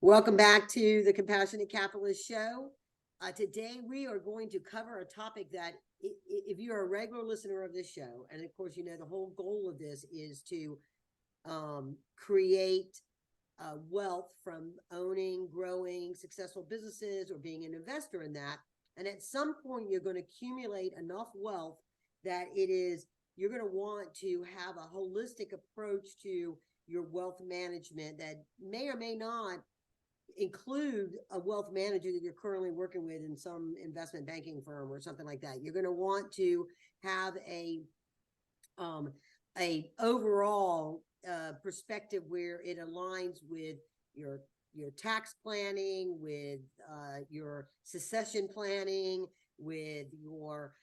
Welcome back to the Compassionate Capitalist Show. Today we are going to cover a topic that if you're a regular listener of this show, and of course, you know, the whole goal of this is to create wealth from owning, growing successful businesses or being an investor in that. And at some point, you're going to accumulate enough wealth that you're going to want to have a holistic approach to your wealth management that may or may not include a wealth manager that you're currently working with in some investment banking firm or something like that. You're going to want to have a overall perspective where it aligns with your tax planning, with your succession planning, with your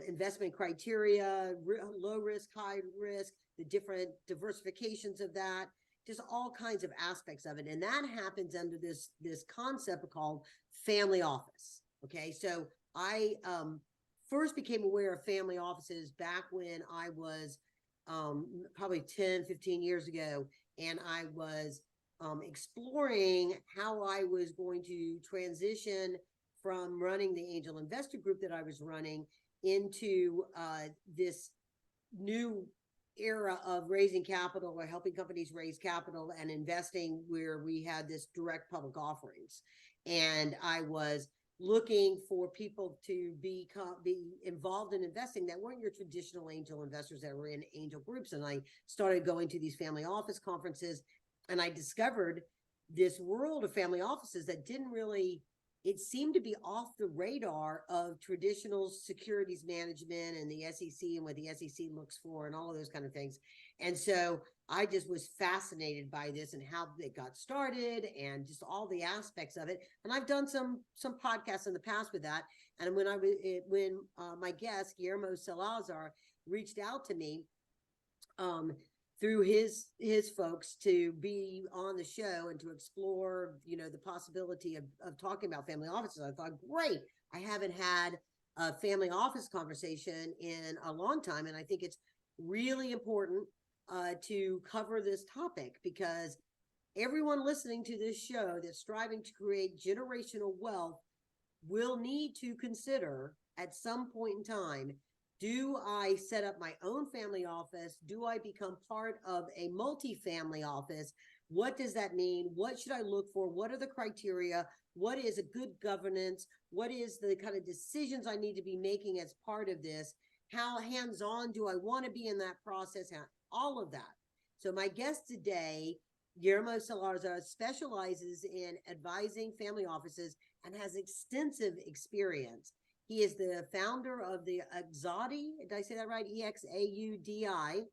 investment criteria, low risk, high risk, the different diversifications of that, just all kinds of aspects of it. And that happens under this concept called family office. Okay, so I first became aware of family offices back when I was probably 10, 15 years ago, and I was exploring how I was going to transition from running the angel investor group that I was running into this new era of raising capital or helping companies raise capital and investing, where we had this direct public offerings. And I was looking for people to be involved in investing that weren't your traditional angel investors that were in angel groups. And I started going to these family office conferences, and I discovered this world of family offices that it seemed to be off the radar of traditional securities management and the SEC and what the SEC looks for and all of those kind of things. And so I just was fascinated by this and how it got started and just all the aspects of it. And I've done some podcasts in the past with that. And when my guest, Guillermo Salazar, reached out to me, through his folks to be on the show and to explore, you know, the possibility of talking about family offices, I thought, great, I haven't had a family office conversation in a long time. And I think it's really important to cover this topic, because everyone listening to this show that's striving to create generational wealth will need to consider at some point in time, do I set up my own family office? Do I become part of a multi-family office? What does that mean? What should I look for? What are the criteria? What is a good governance? What is the kind of decisions I need to be making as part of this? How hands-on do I want to be in that process? All of that. So my guest today, Guillermo Salazar, specializes in advising family offices and has extensive experience. He is the founder of the Exaudi, did I say that right? EXAUDI,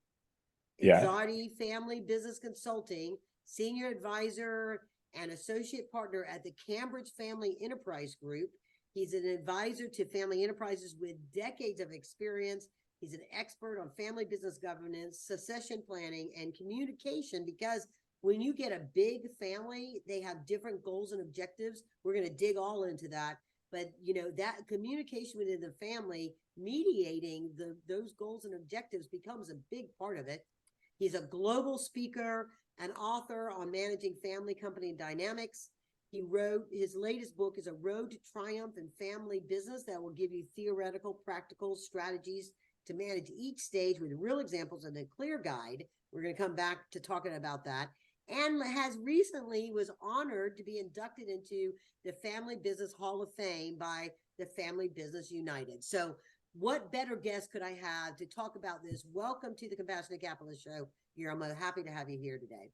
Exaudi Family Business Consulting, senior advisor and associate partner at the Cambridge Family Enterprise Group. He's an advisor to family enterprises with decades of experience. He's an expert on family business governance, succession planning, and communication, because when you get a big family, they have different goals and objectives. We're going to dig all into that. But, you know, that communication within the family, mediating those goals and objectives becomes a big part of it. He's a global speaker and author on managing family company dynamics. He wrote, his latest book is A Road to Triumph in Family Business that will give you theoretical, practical strategies to manage each stage with real examples and a clear guide. We're going to come back to talking about that. And was honored to be inducted into the Family Business Hall of Fame by the Family Business United. So what better guest could I have to talk about this? Welcome to the Compassionate Capitalist Show. I'm happy to have you here today.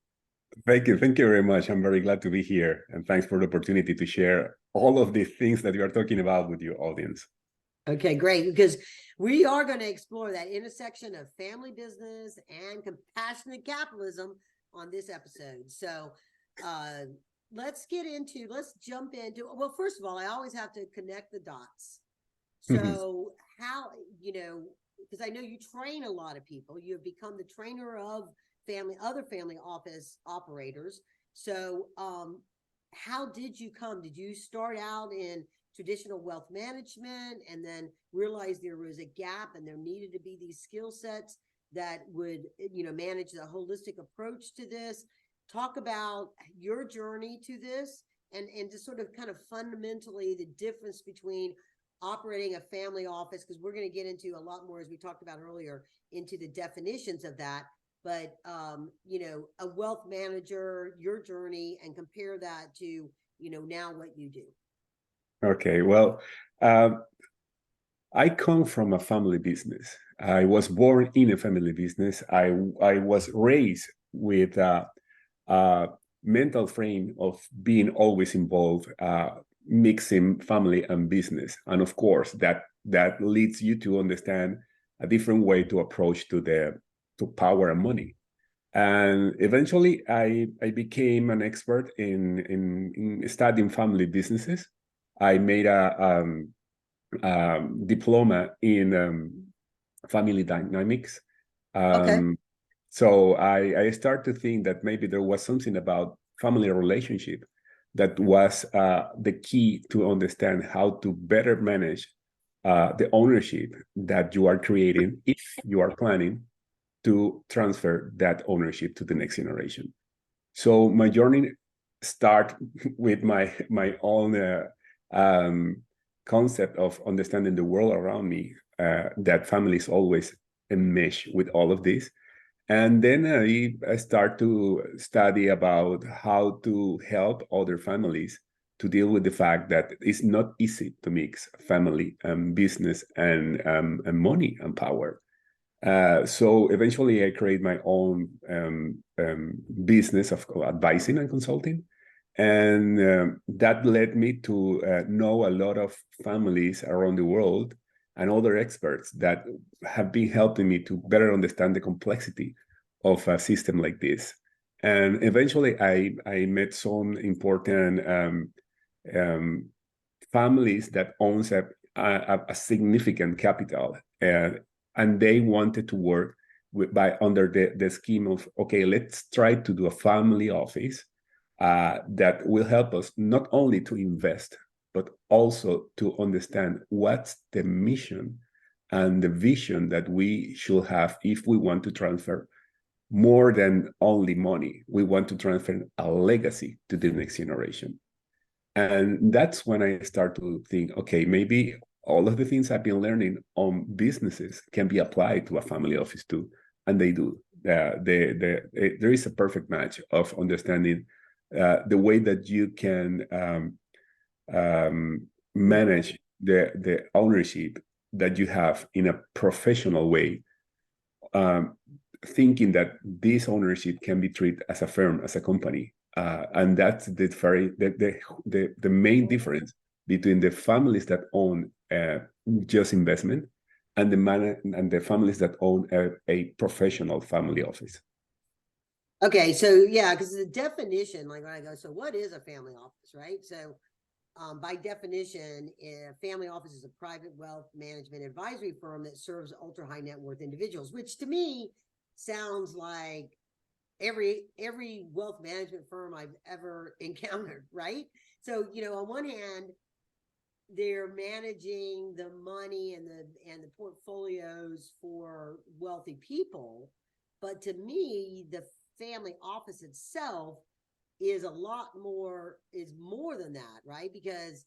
Thank you. Thank you very much. I'm very glad to be here. And thanks for the opportunity to share all of these things that you are talking about with your audience. Okay, great. Because we are going to explore that intersection of family business and compassionate capitalism on this episode. So let's jump into, well, first of all, I always have to connect the dots. So how, you know, because I know you train a lot of people, you have become the trainer of other family office operators. So how did you did you start out in traditional wealth management and then realize there was a gap and there needed to be these skill sets that would, you know, manage the holistic approach to this? talk about your journey to this and just sort of kind of fundamentally the difference between operating a family office, because we're going to get into a lot more, as we talked about earlier, into the definitions of that. But, you know, a wealth manager, your journey, and compare that to, you know, now what you do. Okay, well, I come from a family business. I was born in a family business. I was raised with a mental frame of being always involved, mixing family and business, and of course that leads you to understand a different way to approach to power and money. And eventually, I became an expert in studying family businesses. I made a diploma in family dynamics. Okay. So I start to think that maybe there was something about family relationship that was the key to understand how to better manage the ownership that you are creating if you are planning to transfer that ownership to the next generation. So my journey start with my own concept of understanding the world around me, that family is always enmeshed with all of this. And then I start to study about how to help other families to deal with the fact that it's not easy to mix family and business and money and power. So eventually I create my own business of advising and consulting. And that led me to know a lot of families around the world and other experts that have been helping me to better understand the complexity of a system like this. And eventually I met some important families that owns a significant capital, and they wanted to work under the scheme of, okay, let's try to do a family office that will help us not only to invest, but also to understand what's the mission and the vision that we should have if we want to transfer more than only money. We want to transfer a legacy to the next generation. And that's when I start to think, okay, maybe all of the things I've been learning on businesses can be applied to a family office too. And they do. There is a perfect match of understanding the way that you can manage the ownership that you have in a professional way, thinking that this ownership can be treated as a firm, as a company. And that's the main difference between the families that own just investment and the families that own a professional family office. Okay, so yeah, because the definition, like when I go, so what is a family office, right? So by definition, a family office is a private wealth management advisory firm that serves ultra high net worth individuals, which to me sounds like every wealth management firm I've ever encountered, right? So, you know, on one hand, they're managing the money and the portfolios for wealthy people, but to me, the family office itself is more than that, right? Because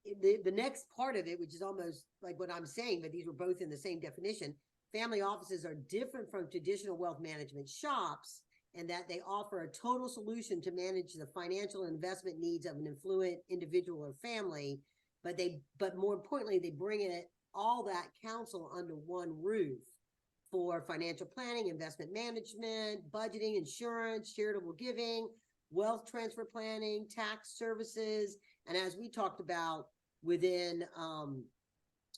the next part of it, which is almost like what I'm saying, but these were both in the same definition, family offices are different from traditional wealth management shops, and that they offer a total solution to manage the financial and investment needs of an affluent individual or family. But more importantly, they bring in all that counsel under one roof for financial planning, investment management, budgeting, insurance, charitable giving, wealth transfer planning, tax services. And as we talked about within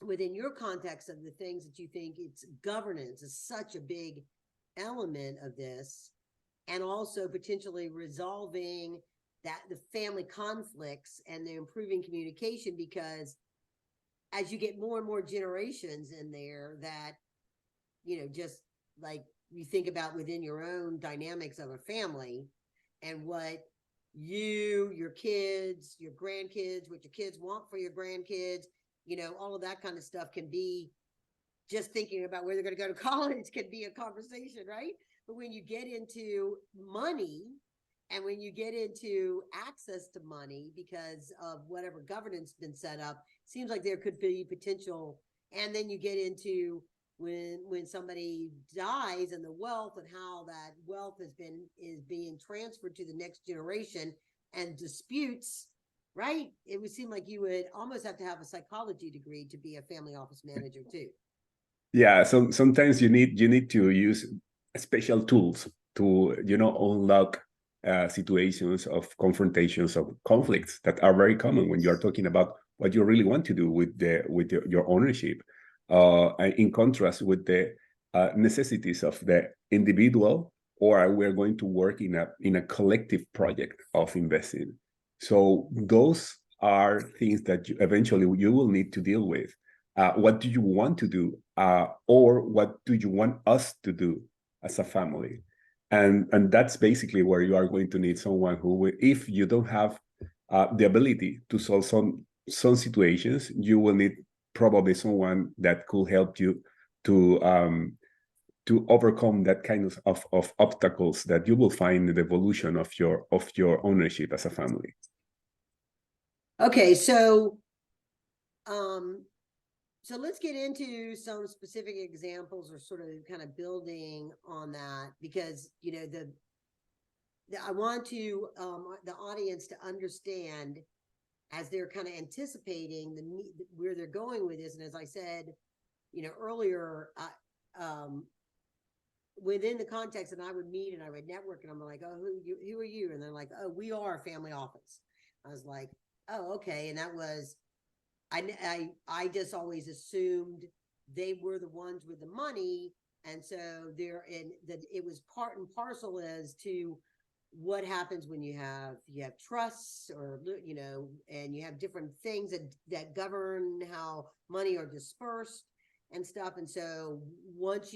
your context of the things that you think, it's governance is such a big element of this, and also potentially resolving the family conflicts and the improving communication, because as you get more and more generations in there that, you know, just like you think about within your own dynamics of a family and what your kids, your grandkids, what your kids want for your grandkids, you know, all of that kind of stuff can be, just thinking about where they're going to go to college can be a conversation, right? But when you get into money And when you get into access to money because of whatever governance been set up, seems like there could be potential. And then you get into when somebody dies and the wealth and how that wealth is being transferred to the next generation and disputes, right? It would seem like you would almost have to have a psychology degree to be a family office manager too. Yeah, so sometimes you need to use special tools to unlock situations of confrontations, of conflicts that are very common when you are talking about what you really want to do with your ownership, in contrast with the necessities of the individual, or we're going to work in a collective project of investing. So those are things that eventually you will need to deal with. What do you want to do, or what do you want us to do as a family? And that's basically where you are going to need someone who, if you don't have the ability to solve some situations, you will need probably someone that could help you to overcome that kind of obstacles that you will find in the evolution of your ownership as a family. Okay, so so let's get into some specific examples or sort of kind of building on that, because I want to the audience to understand as they're kind of anticipating where they're going with this. And as I said, earlier, within the context, and I would meet and I would network, and I'm like, oh, who are you? And they're like, oh, we are a family office. I was like, oh, okay. And that was, I just always assumed they were the ones with the money. And so that it was part and parcel as to what happens when you have trusts, or, and you have different things that govern how money are dispersed and stuff. And so once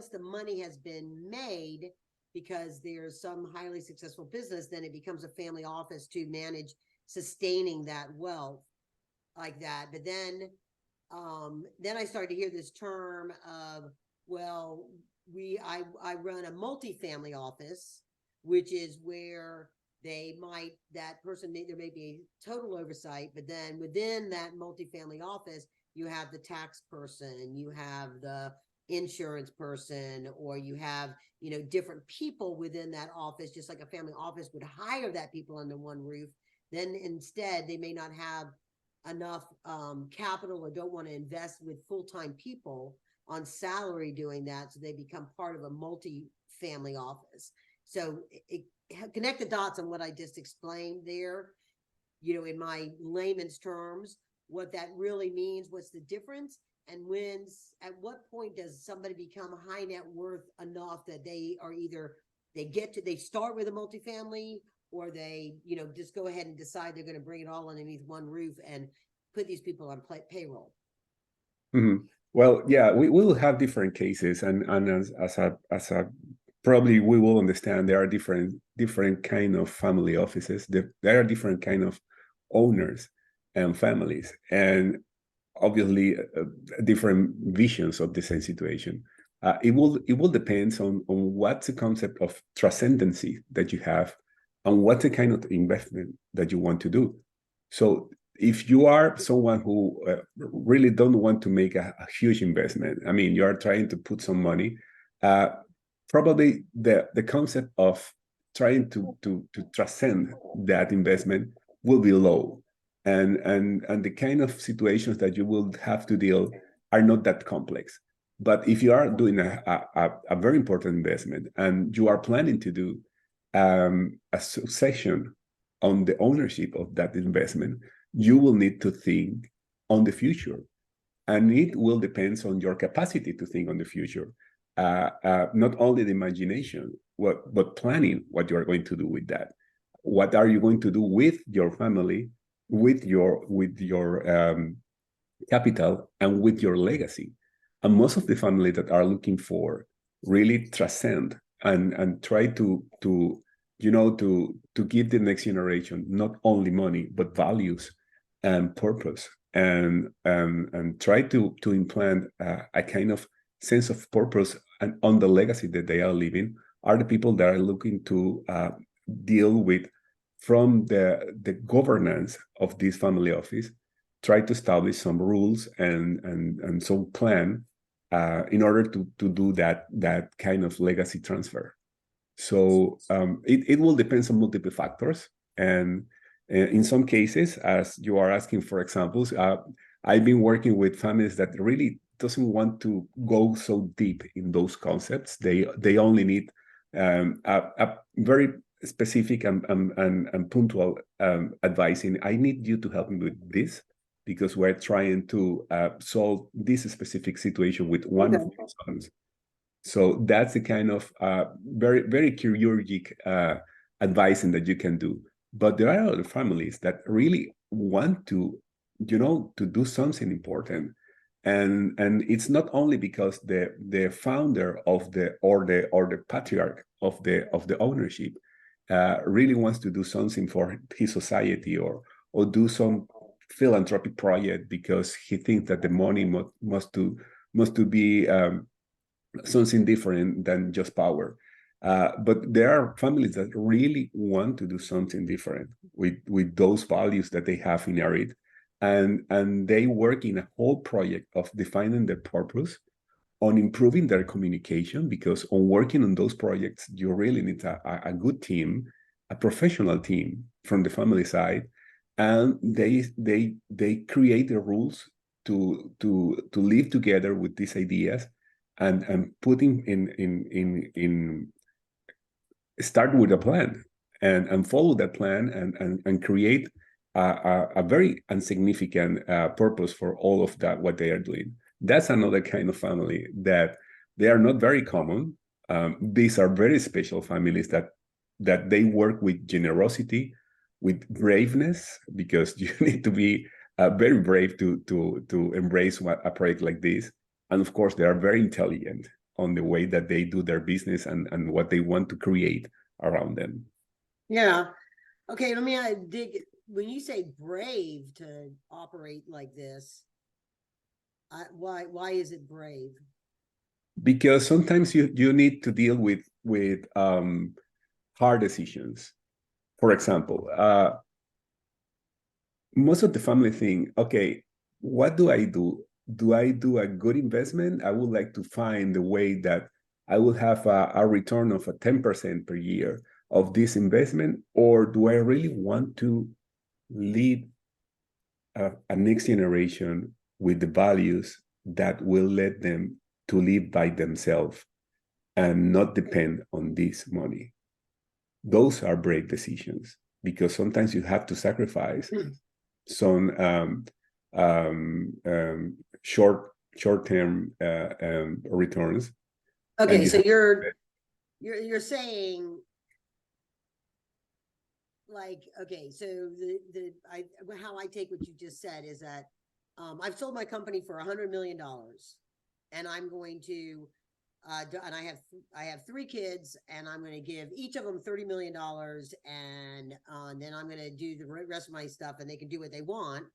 the money has been made, because there's some highly successful business, then it becomes a family office to manage sustaining that wealth like that. But then I started to hear this term of, well, I run a multifamily office, which is where that person, there may be total oversight, but then within that multifamily office, you have the tax person, you have the insurance person, or you have, different people within that office, just like a family office would hire that people under one roof. Then instead, they may not have enough capital, or don't want to invest with full-time people on salary doing that. So they become part of a multi-family office. So connect the dots on what I just explained there, in my layman's terms, what that really means, what's the difference, and at what point does somebody become high net worth enough that they are either they start with a multifamily, or they, just go ahead and decide they're going to bring it all underneath one roof and put these people on payroll. Mm-hmm. Well, yeah, we will have different cases, and as a probably we will understand there are different kind of family offices. There are different kind of owners and families, and obviously different visions of the same situation. It will depend on what's the concept of transcendency that you have, and what's the kind of investment that you want to do. So if you are someone who really don't want to make a huge investment, I mean, you are trying to put some money, probably the concept of trying to transcend that investment will be low, and the kind of situations that you will have to deal are not that complex. But if you are doing a very important investment, and you are planning to do a succession on the ownership of that investment, you will need to think on the future, and it will depend on your capacity to think on the future. Not only the imagination, but planning what you are going to do with that. What are you going to do with your family, with your capital, and with your legacy? And most of the family that are looking for really transcend and try to give the next generation not only money but values and purpose, and try to implant a kind of sense of purpose and on the legacy that they are leaving, are the people that are looking to deal with, from the governance of this family office, try to establish some rules and some plan in order to do that kind of legacy transfer. So it will depend on multiple factors. And in some cases, as you are asking for examples, I've been working with families that really doesn't want to go so deep in those concepts. They only need a very specific and punctual advising. I need you to help me with this because we're trying to solve this specific situation with one of my sons. So that's the kind of very, very chirurgic advising that you can do. But there are other families that really want to, to do something important. And it's not only because the founder of the patriarch of the ownership really wants to do something for his society or do some philanthropic project because he thinks that the money must to be something different than just power. But there are families that really want to do something different with those values that they have inherited. And they work in a whole project of defining their purpose, on improving their communication, because on working on those projects, you really need a good team, a professional team from the family side. And they create the rules to live together with these ideas and putting in start with a plan and follow that plan and create a very insignificant purpose for all of that, what they are doing. That's another kind of family that they are not very common. These are very special families that they work with generosity, with braveness, because you need to be very brave to embrace a project like this. And of course, they are very intelligent on the way that they do their business and what they want to create around them. Yeah. Okay, let me dig. When you say brave to operate like this, why is it brave? Because sometimes you need to deal with hard decisions. For example, most of the family think, okay, what do I do? Do I do a good investment? I would like to find a way that I will have a return of a 10% per year of this investment, or do I really want to lead a next generation with the values that will let them to live by themselves and not depend on this money? Those are brave decisions, because sometimes you have to sacrifice some short-term returns. Okay, so you're saying, like, okay, so how I take what you just said is that I've sold my company for $100 million, and I'm going to and I have 3 kids, and I'm going to give each of them $30 million, and then I'm going to do the rest of my stuff, and they can do what they want,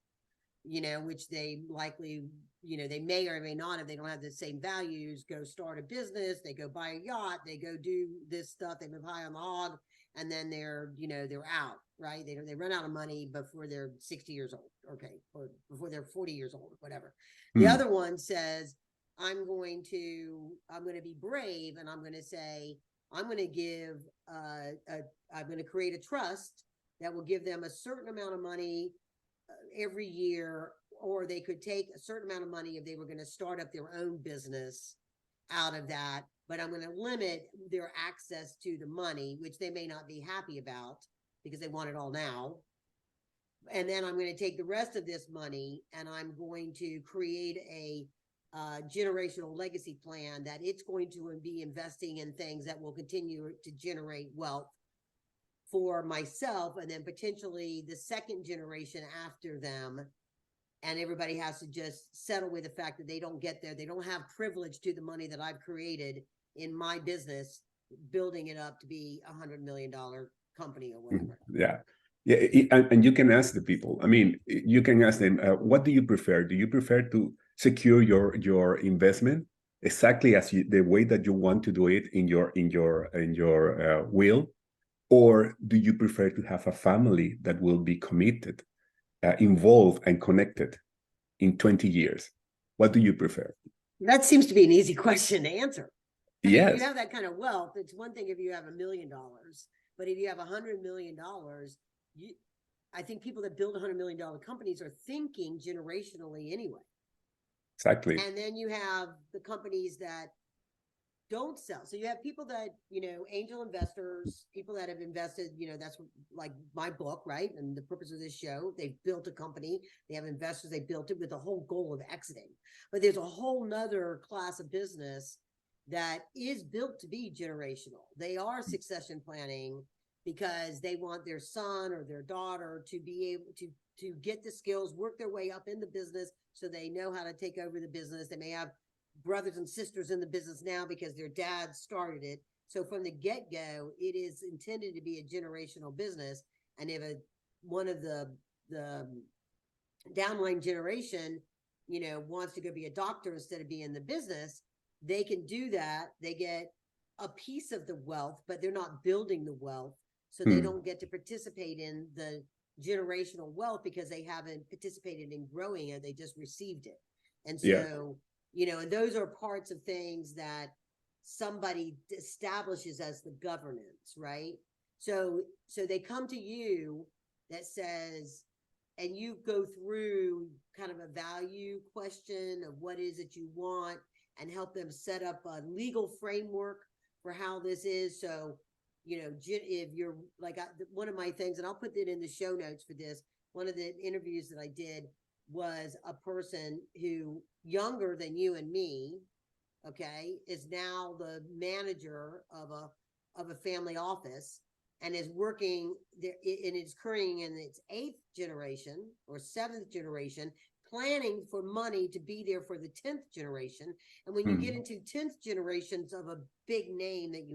which they likely, they may or may not, if they don't have the same values, go start a business, they go buy a yacht, they go do this stuff, they live high on the hog, and then they're out, right? They run out of money before they're 60 years old, okay, or before they're 40 years old, or whatever. The other one says, I'm going to be brave, and I'm going to say, I'm going to give I'm going to create a trust that will give them a certain amount of money every year, or they could take a certain amount of money if they were going to start up their own business out of that, but I'm going to limit their access to the money, which they may not be happy about because they want it all now. And then I'm going to take the rest of this money, and I'm going to create a generational legacy plan that it's going to be investing in things that will continue to generate wealth for myself, and then potentially the second generation after them. And everybody has to just settle with the fact that they don't get there. They don't have privilege to the money that I've created in my business, building it up to be $100 million company or whatever. Yeah. And you can ask the people. I mean, you can ask them, what do you prefer? Do you prefer to secure your investment exactly as the way that you want to do it in your will, Or do you prefer to have a family that will be committed, involved, and connected in 20 years? What do you prefer? That seems to be an easy question to answer. I mean, if Yes, you have that kind of wealth, it's one thing if you have $1 million, but if you have $100 million, I think people that build $100 million companies are thinking generationally anyway. exactly. And then you have the companies that don't sell. So you have people that, angel investors, people that have invested, that's like my book, right? And the purpose of this show, they've built a company, they have investors, they built it with the whole goal of exiting. But there's a whole nother class of business that is built to be generational. They are succession planning because they want their son or their daughter to be able to get the skills, work their way up in the business so they know how to take over the business. They may have brothers and sisters in the business now because their dad started it. So from the get-go, it is intended to be a generational business. And if one of the downline generation, wants to go be a doctor instead of be in the business, they can do that. They get a piece of the wealth, but they're not building the wealth. So they don't get to participate in the generational wealth because they haven't participated in growing it. They just received it. And so, and those are parts of things that somebody establishes as the governance, right? So they come to you that says, and you go through kind of a value question of what is it you want and help them set up a legal framework for how this is. So, if you're like one of my things, and I'll put it in the show notes for this, one of the interviews that I did was a person who younger than you and me, okay, is now the manager of a family office and is working there, and it's occurring in its 8th generation or 7th generation, planning for money to be there for the 10th generation. And when you get into 10th generations of a big name that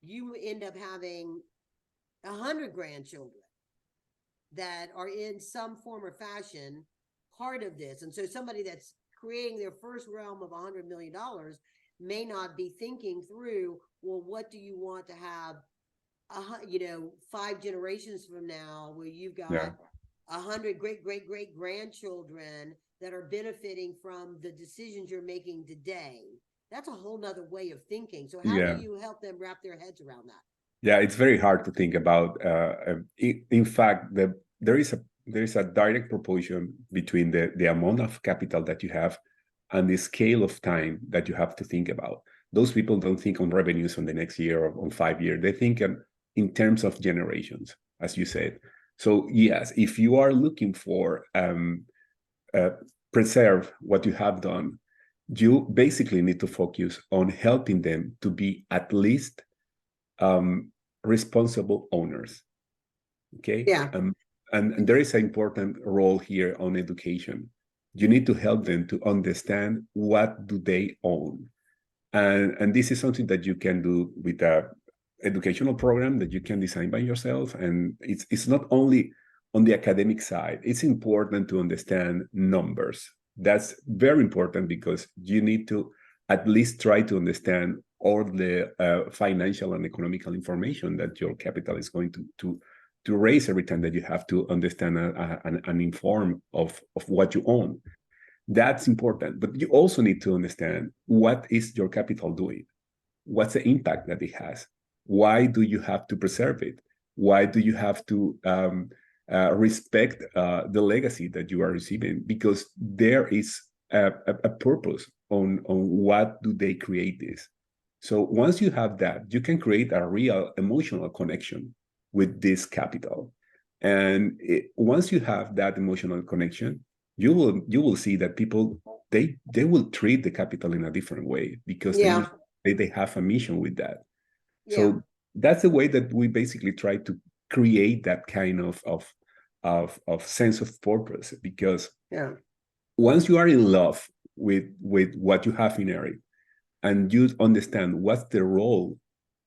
you end up having 100 grandchildren that are in some form or fashion part of this. And so somebody that's creating their first realm of $100 million may not be thinking through, well, what do you want to have, 5 generations from now where you've got 100 great grandchildren that are benefiting from the decisions you're making today. That's a whole nother way of thinking. So how do you help them wrap their heads around that? Yeah, it's very hard to think about. In fact, there is a direct proportion between the amount of capital that you have and the scale of time that you have to think about. Those people don't think on revenues on the next year or on 5 years. They think in terms of generations, as you said. So yes, if you are looking for preserve what you have done, you basically need to focus on helping them to be at least responsible owners. Okay. Yeah. And there is an important role here on education. You need to help them to understand what do they own. And this is something that you can do with a educational program that you can design by yourself. And it's not only on the academic side. It's important to understand numbers. That's very important because you need to at least try to understand all the financial and economical information that your capital is going to raise every time that you have to understand and inform of what you own. That's important. But you also need to understand what is your capital doing? What's the impact that it has? Why do you have to preserve it? Why do you have to respect the legacy that you are receiving? Because there is a purpose on what do they create this. So once you have that, you can create a real emotional connection with this capital. And once you have that emotional connection, you will see that people, they will treat the capital in a different way because they have a mission with that. So that's the way that we basically try to create that kind of sense of purpose, because once you are in love with what you have inherited and you understand what's the role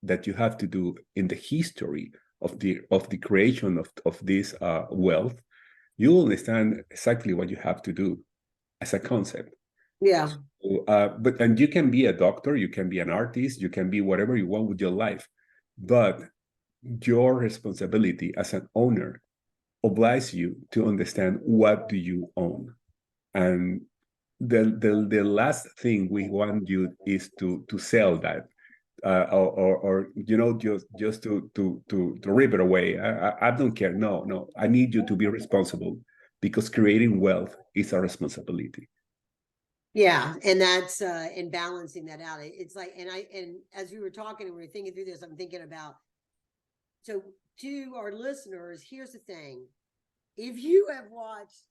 that you have to do in the history of the creation of this wealth, you will understand exactly what you have to do as a concept. Yeah. And you can be a doctor, you can be an artist, you can be whatever you want with your life, but your responsibility as an owner obliges you to understand what do you own. And the last thing we want you is to sell that, or just to rip it away. I don't care. No, I need you to be responsible, because creating wealth is a responsibility. Yeah, and that's and balancing that out. It's like, and as we were talking and we were thinking through this, I'm thinking about, so to our listeners, here's the thing. If you have watched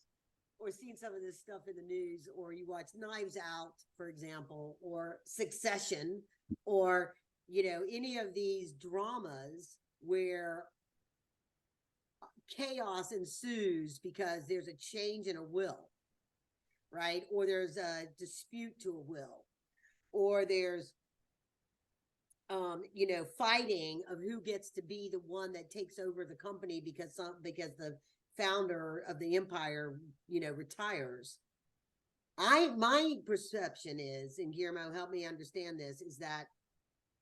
or seen some of this stuff in the news, or you watch Knives Out, for example, or Succession, or any of these dramas where chaos ensues because there's a change in a will, right? Or there's a dispute to a will, or there's fighting of who gets to be the one that takes over the company because the founder of the empire, retires. My perception is, and Guillermo, help me understand this, is that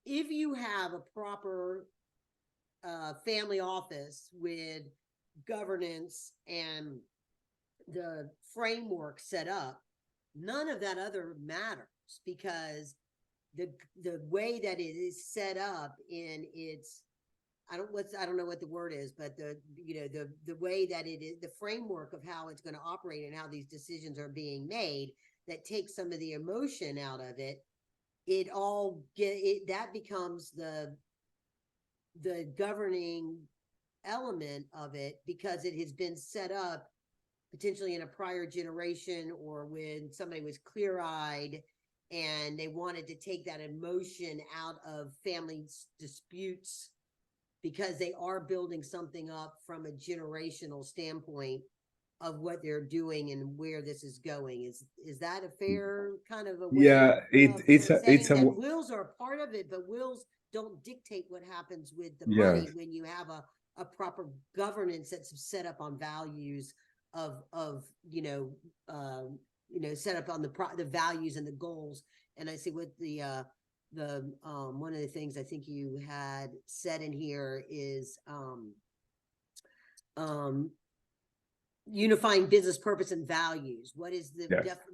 if you have a proper family office with governance and the framework set up, none of that other matters, because the way that it is set up in its, I don't know what the word is, but the way that it is, the framework of how it's going to operate and how these decisions are being made, that takes some of the emotion out of it. That becomes the governing element of it, because it has been set up potentially in a prior generation, or when somebody was clear-eyed and they wanted to take that emotion out of family disputes, because they are building something up from a generational standpoint of what they're doing and where this is going. Is that a fair kind of a way? Yeah, it's a wills are a part of it, but wills don't dictate what happens with the yeah. money when you have a proper governance that's set up on values of set up on the values and the goals. And I see what the one of the things I think you had said in here is unifying business purpose and values. What is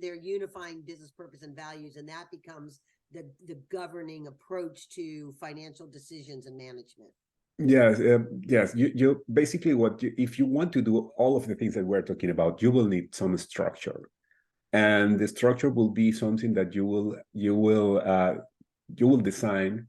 their unifying business purpose and values? And that becomes the governing approach to financial decisions and management. Yes, yes. You basically, if you want to do all of the things that we're talking about, you will need some structure, and the structure will be something that you will design,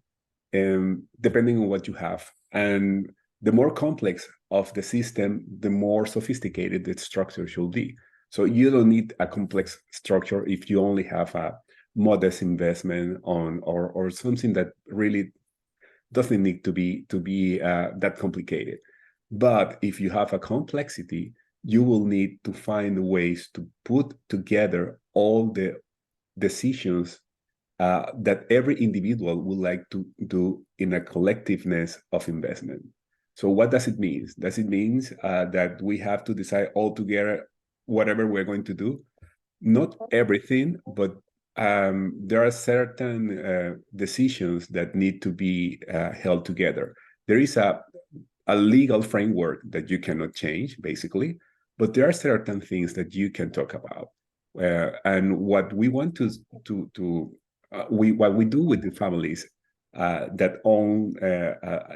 depending on what you have. And the more complex of the system, the more sophisticated the structure should be. So you don't need a complex structure if you only have a modest investment on or something that really doesn't need to be that complicated. But if you have a complexity, you will need to find ways to put together all the decisions that every individual would like to do in a collectiveness of investment. So what does it mean? Does it mean that we have to decide all together whatever we're going to do? Not everything, but there are certain decisions that need to be held together. There is a legal framework that you cannot change, basically, but there are certain things that you can talk about. And what we want what we do with the families that own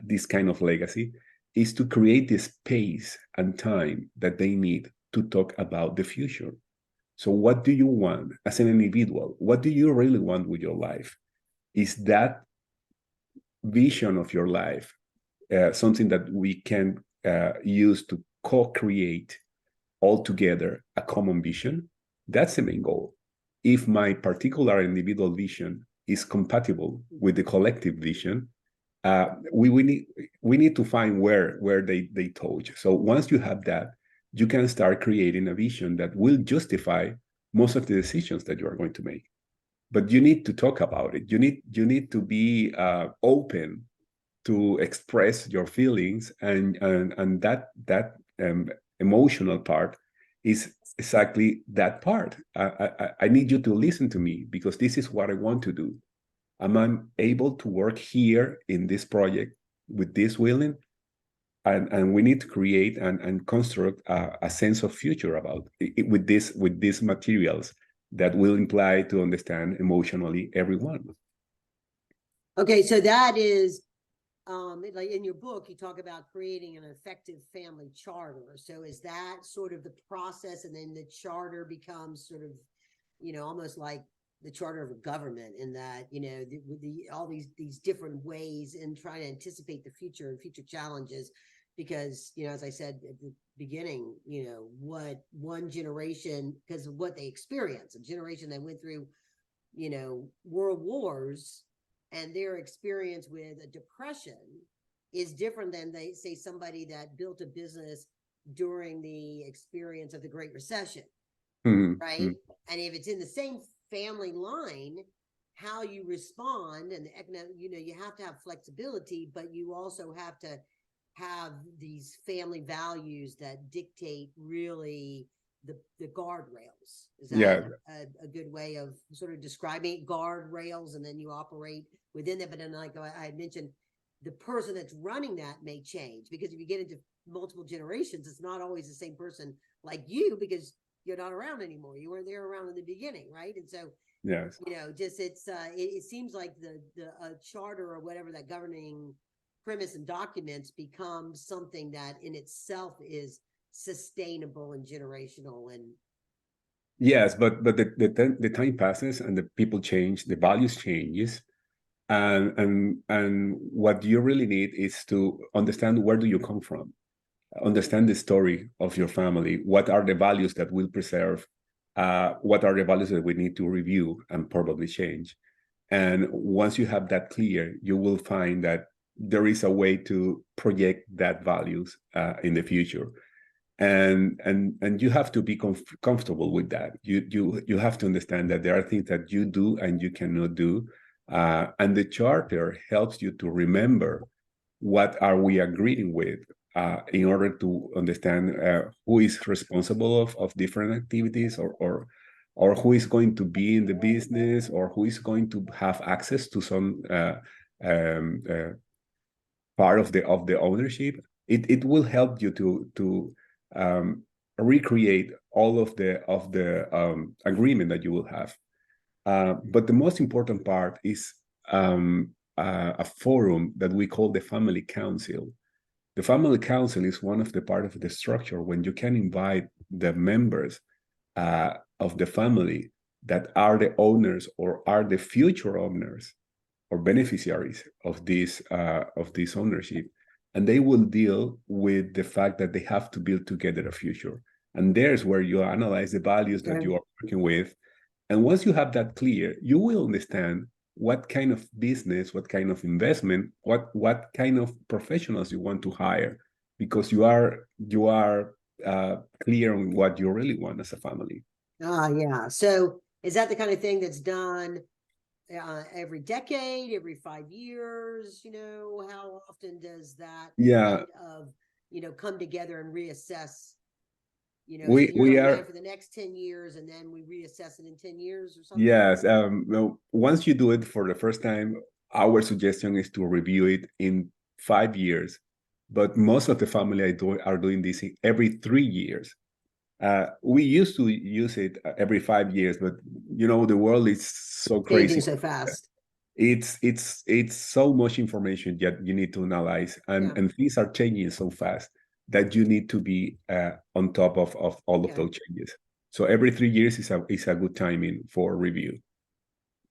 this kind of legacy is to create the space and time that they need to talk about the future. So what do you want as an individual? What do you really want with your life? Is that vision of your life something that we can use to co-create all together a common vision? That's the main goal. If my particular individual vision is compatible with the collective vision, we need to find where they touch. So once you have that, you can start creating a vision that will justify most of the decisions that you are going to make. But you need to talk about it. You need to be open to express your feelings, and that emotional part is exactly that part. I need you to listen to me because this is what I want to do. Am I able to work here in this project with this willing? And we need to create and construct a sense of future about it, with these materials that will imply to understand emotionally everyone. Okay, so that is like in your book, you talk about creating an effective family charter. So is that sort of the process, and then the charter becomes sort of, almost like the charter of a government, in that, all these different ways in trying to anticipate the future and future challenges, because, as I said at the beginning, what one generation, because of what they experience, a generation that went through, world wars, and their experience with a depression is different than, they say, somebody that built a business during the experience of the Great Recession, right? And if it's in the same family line, how you respond, and you have to have flexibility, but you also have to have these family values that dictate really the guardrails. Is that a good way of sort of describing guardrails, and then you operate within it? But then, like I mentioned, the person that's running that may change, because if you get into multiple generations, it's not always the same person like you, because you're not around anymore. You weren't there around in the beginning, right? And so, yes, just it seems like the charter, or whatever, that governing premise and documents, becomes something that in itself is sustainable and generational. And yes, but the time passes and the people change, the values changes, and what you really need is to understand where do you come from, understand the story of your family, what are the values that will preserve, what are the values that we need to review and probably change. And once you have that clear, you will find that there is a way to project that values in the future. And you have to be comfortable with that. You have to understand that there are things that you do and you cannot do. And the charter helps you to remember what are we agreeing with, in order to understand who is responsible of different activities, or who is going to be in the business, or who is going to have access to some um, part of the ownership. It will help you to recreate all of the agreement that you will have. But the most important part is a forum that we call the family council. The family council is one of the part of the structure when you can invite the members of the family that are the owners or are the future owners or beneficiaries of this ownership, and they will deal with the fact that they have to build together a future. And there's where you analyze the values that you are working with. And once you have that clear, you will understand what kind of business, what kind of investment, what kind of professionals you want to hire, because you are clear on what you really want as a family. Yeah. So is that the kind of thing that's done every decade, every 5 years? How often does that Yeah, kind of come together and reassess? So we here's our are. plan for the next 10 years, and then we reassess it in 10 years or something? Yes. No, once you do it for the first time, our suggestion is to review it in 5 years. But most of the family are doing this every 3 years. We used to use it every 5 years, but the world is so Changing crazy. so fast. It's so much information that you need to analyze, and things are changing so fast that you need to be on top of all of those changes. So every 3 years is a good timing for review.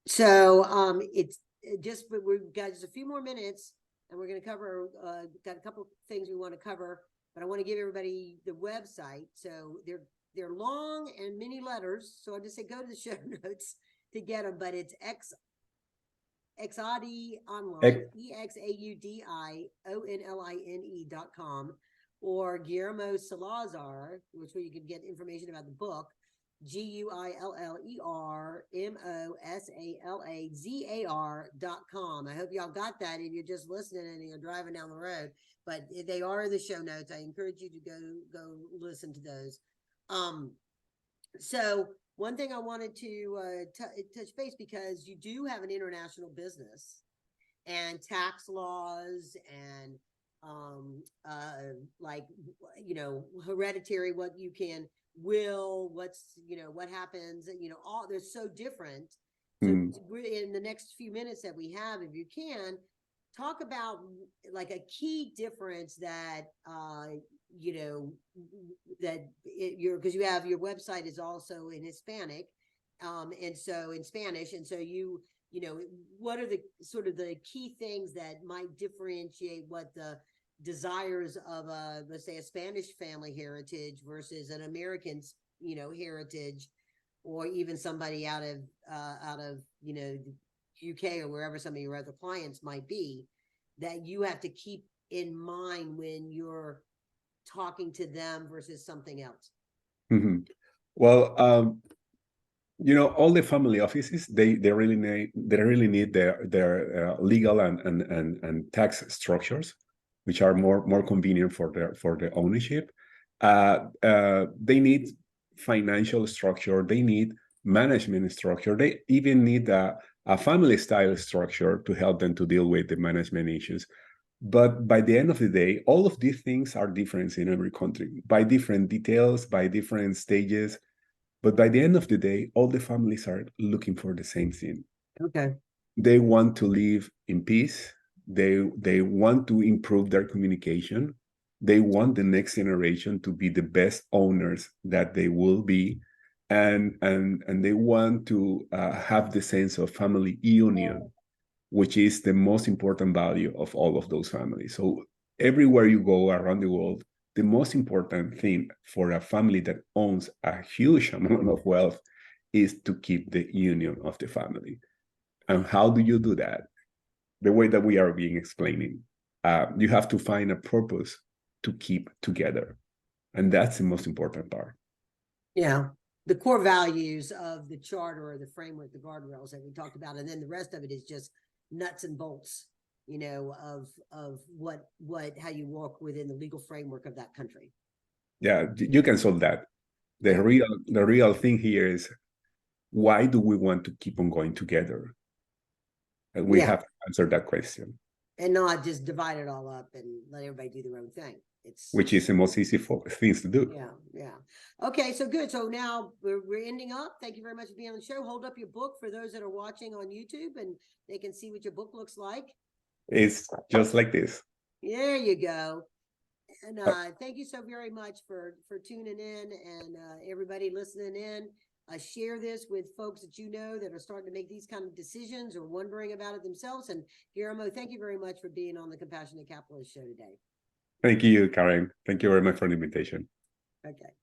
So it's just, we've got just a few more minutes, and we're going to cover got a couple things we want to cover, but I want to give everybody the website. So they're long and many letters, so I'll just say go to the show notes to get them. But it's Exaudi Online, EXAUDIONLINE.com, or Guillermo Salazar, which way you can get information about the book, GUILLERMOSALAZAR.com. I hope y'all got that if you're just listening and you're driving down the road, but they are in the show notes. I encourage you to go listen to those. So one thing I wanted to touch base, because you do have an international business and tax laws and like, you know, hereditary, what you can will, what's, you know, what happens, you know, all, they're so different. So we're in the next few minutes that we have, if you can talk about like a key difference that you know, that because you have your website is also in Hispanic, and so in Spanish, and so you know, what are the sort of the key things that might differentiate what the desires of a, let's say, a Spanish family heritage versus an American, you know, heritage, or even somebody out of, you know, the UK or wherever some of your other clients might be, that you have to keep in mind when you're talking to them versus something else? Well, you know, all the family offices, they really need their legal and tax structures, which are more convenient for their ownership. They need financial structure. They need management structure. They even need a family style structure to help them to deal with the management issues. But by the end of the day, all of these things are different in every country, by different details, by different stages. But by the end of the day, all the families are looking for the same thing. Okay. They want to live in peace. They want to improve their communication. They want the next generation to be the best owners that they will be. And they want to have the sense of family union, which is the most important value of all of those families. So everywhere you go around the world, the most important thing for a family that owns a huge amount of wealth is to keep the union of the family. And how do you do that? The way that we are being explaining. You have to find a purpose to keep together. And that's the most important part. Yeah. The core values of the charter or the framework, the guardrails that we talked about. And then the rest of it is just nuts and bolts, you know, of what how you walk within the legal framework of that country. Yeah, you can solve that. The real thing here is, why do we want to keep on going together? And we have to answer that question. And not just divide it all up and let everybody do their own thing. Which is the most easy for things to do. Yeah. Okay, so good. So now we're ending up. Thank you very much for being on the show. Hold up your book for those that are watching on YouTube, and they can see what your book looks like. It's just like this. There you go. And thank you so very much for tuning in, and everybody listening in. Share this with folks that you know that are starting to make these kind of decisions or wondering about it themselves. And Guillermo, thank you very much for being on the Compassionate Capitalist Show today. Thank you, Karen. Thank you very much for the invitation. Okay.